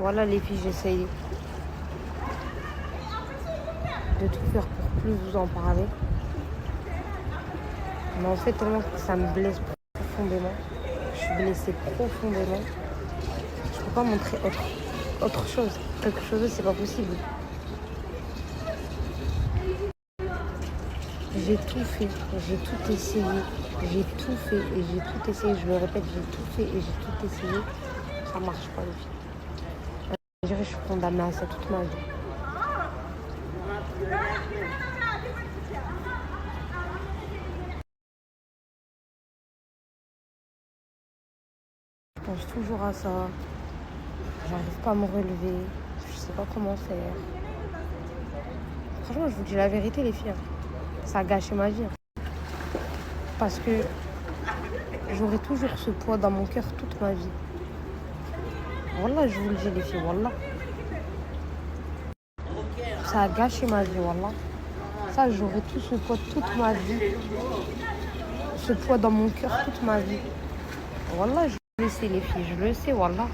Voilà les filles, j'essaye de tout faire pour plus vous en parler. Mais en fait, tellement que ça me blesse profondément. Je suis blessée profondément. Je peux pas montrer autre chose. Quelque chose, c'est pas possible. J'ai tout fait, j'ai tout essayé. J'ai tout fait et j'ai tout essayé. Je le répète, j'ai tout fait et j'ai tout essayé. Ça marche pas les filles. Je dirais que je suis condamnée à ça toute ma vie. Je pense toujours à ça. J'arrive pas à me relever. Je sais pas comment faire. Franchement, je vous dis la vérité, les filles. Ça a gâché ma vie. Parce que j'aurai toujours ce poids dans mon cœur toute ma vie. Wallah, je vous le dis, les filles, wallah. Ça a gâché ma vie, wallah. Ça, j'aurai tout ce poids toute ma vie. Ce poids dans mon cœur toute ma vie. Wallah, je le sais, les filles, je le sais, wallah.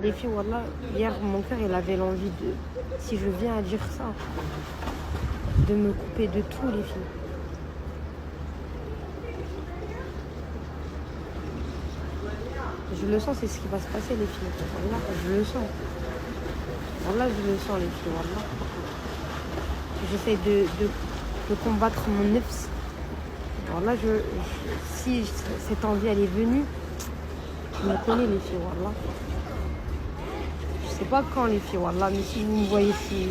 Les filles, wallah, hier, mon cœur, il avait l'envie de, si je viens à dire ça, de me couper de tout, les filles. Je le sens, c'est ce qui va se passer, les filles. Wallah, je le sens. Wallah, je le sens, les filles, wallah. J'essaie de combattre mon nefs. Wallah, si cette envie, elle est venue, je me connais, les filles, wallah. Je sais pas quand, les filles, wallah, mais si vous me voyez, si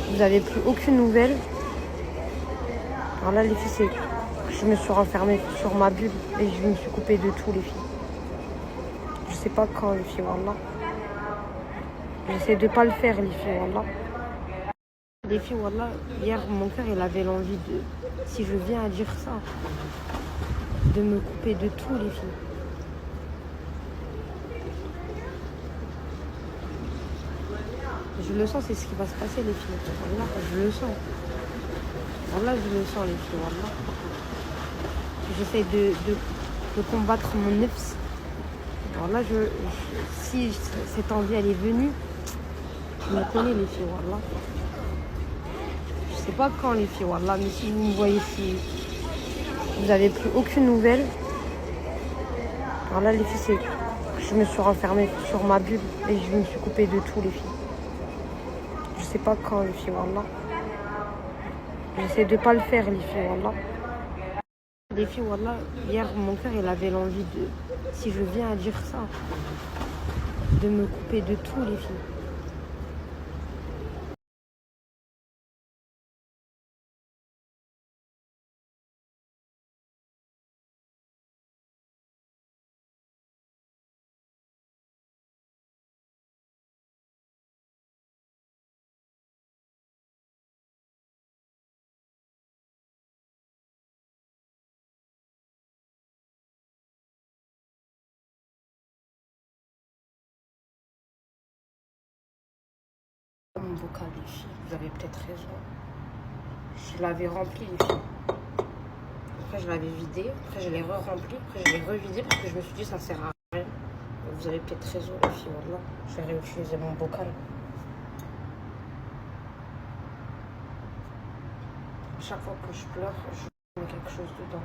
vous n'avez plus aucune nouvelle, wallah, les filles, c'est je me suis renfermée sur ma bulle et je me suis coupée de tout, les filles. Je sais pas quand, les filles, wallah. J'essaie de pas le faire, les filles, wallah. Les filles, wallah, hier, mon cœur, il avait l'envie de, si je viens à dire ça, de me couper de tout, les filles. Je le sens, c'est ce qui va se passer, les filles. Wallah, je le sens. Wallah, je le sens, les filles, wallah. J'essaie de combattre mon nefs. Wallah, si cette envie, elle est venue, je me connais, les filles, wallah. Je sais pas quand, les filles, wallah, mais si vous me voyez, si vous n'avez plus aucune nouvelle, wallah, les filles, c'est je me suis renfermée sur ma bulle et je me suis coupée de tout, les filles. Je sais pas quand, les filles, wallah. J'essaie de pas le faire, les filles, wallah. Les filles, wallah, hier, mon cœur, il avait l'envie de, si je viens à dire ça, de me couper de tout, les filles. Mon bocal, les filles, vous avez peut-être raison. Je l'avais rempli, les filles. Après, je l'avais vidé. Après, je l'ai re-rempli. Après, je l'ai revidé parce que je me suis dit, ça sert à rien. Vous avez peut-être raison, les filles, wallah. Je vais réutiliser mon bocal. Chaque fois que je pleure, je mets quelque chose dedans.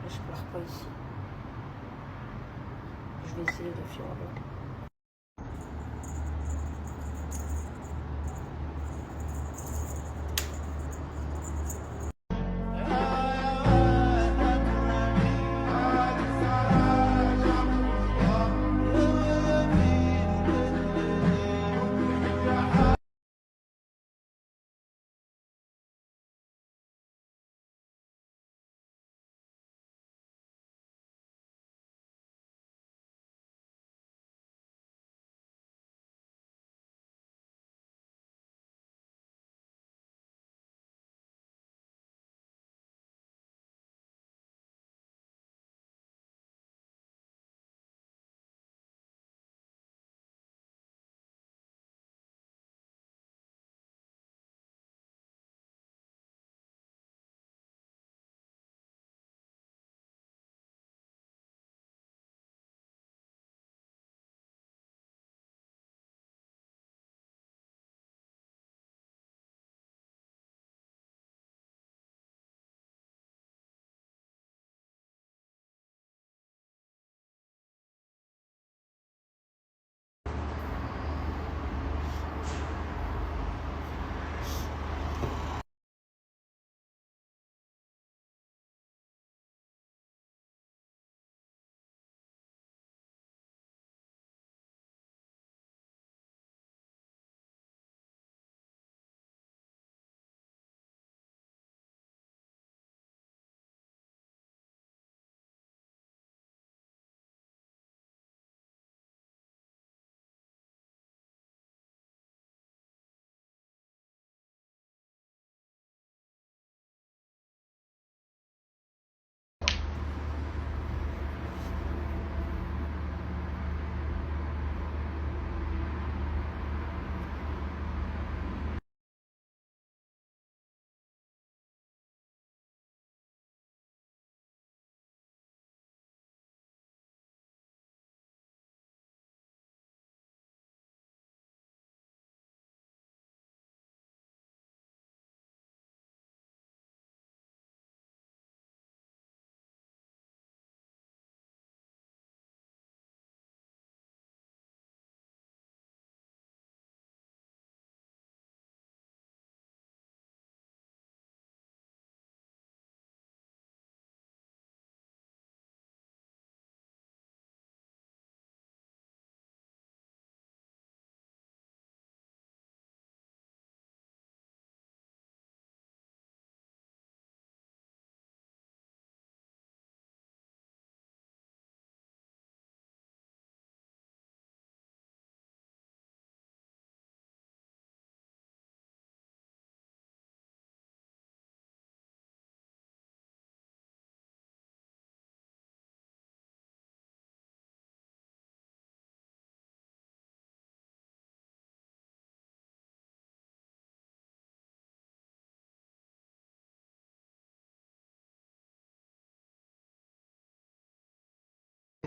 Et je pleure pas ici. Je vais essayer, les filles, wallah.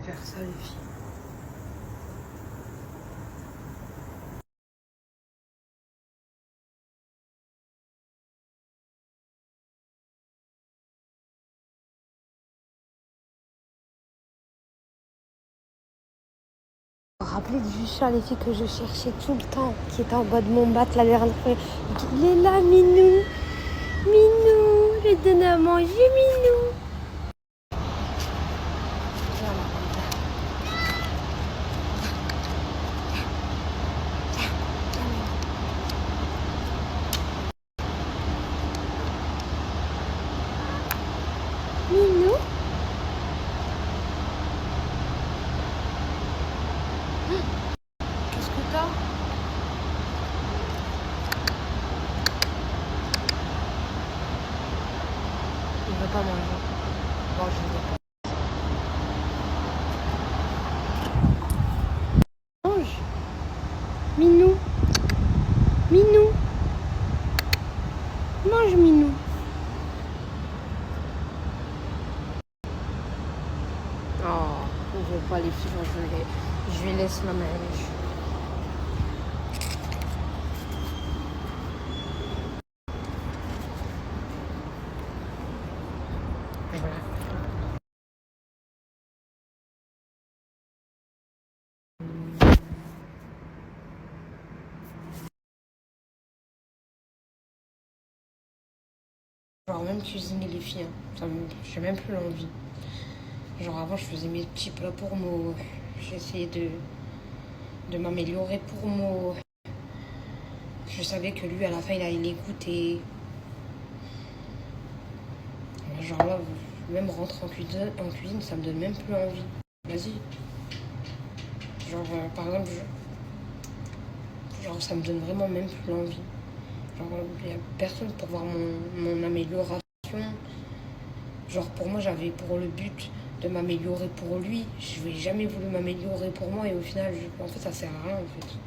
Faire ça, les filles. Rappelez du chat, les filles que je cherchais tout le temps, qui était en bas de mon bat la dernière fois. Il est là, Minou. Minou, je vais te donner à manger, Minou. Minou. Qu'est-ce que t'as? Il veut pas manger. Bon, je vais pas. Mange. Minou. Minou. Mange, Minou. Oh, je veux pas les filles, je lui laisse la main. Voilà. Genre même cuisiner les filles, hein. J'ai même plus l'envie. Genre avant je faisais mes petits plats pour moi. J'essayais de m'améliorer pour moi. Je savais que lui à la fin il allait l'écouter. Genre là, même rentrer en cuisine, ça me donne même plus envie. Vas-y. Genre par exemple, genre ça me donne vraiment même plus envie. Genre il n'y a personne pour voir mon amélioration. Genre pour moi j'avais pour le but de m'améliorer pour lui. Je n'ai jamais voulu m'améliorer pour moi et au final, en fait ça sert à rien en fait.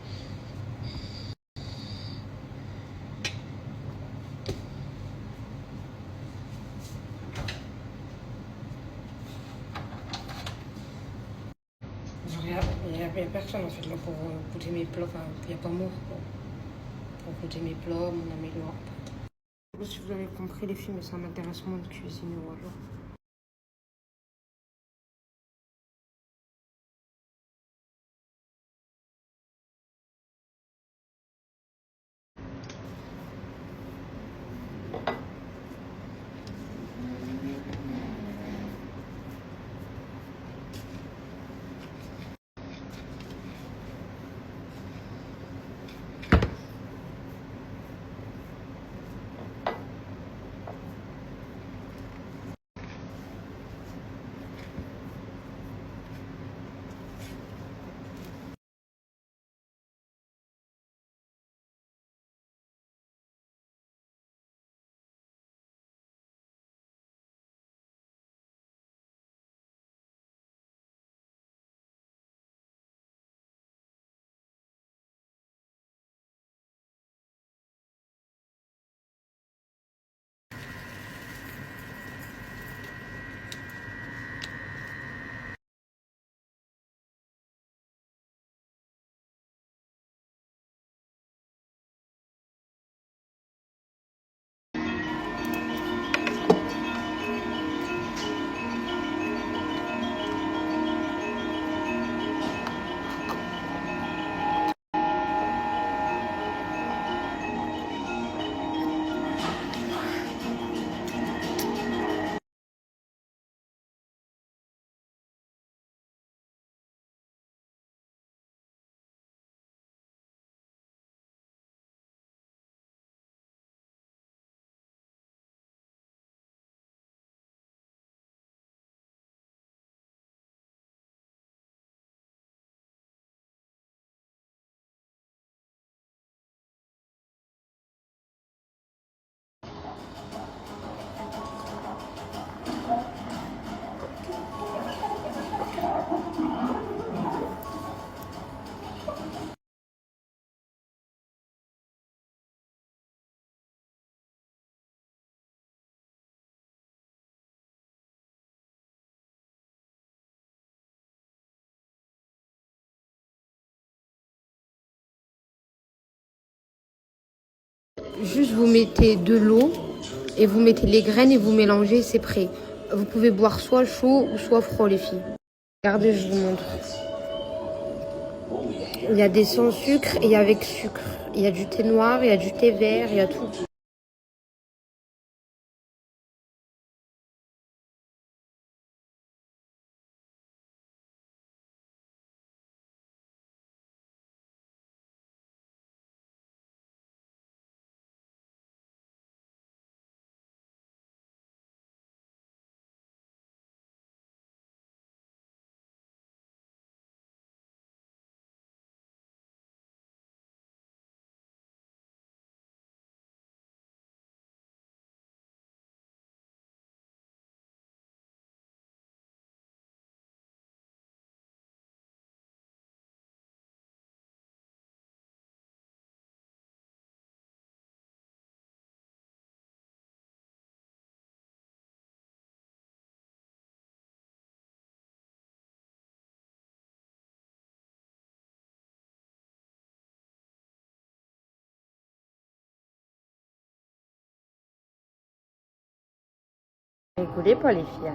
Il n'y a personne en fait là pour goûter mes plats. Enfin, il n'y a pas moi pour goûter mes plats, mon amélioration. Je sais pas si vous avez compris les filles, mais ça m'intéresse moins de cuisiner ou alors. Juste vous mettez de l'eau et vous mettez les graines et vous mélangez, c'est prêt. Vous pouvez boire soit chaud ou soit froid les filles. Regardez, je vous montre. Il y a des sans sucre et avec sucre. Il y a du thé noir, il y a du thé vert, il y a tout. Rigolez pas les filles.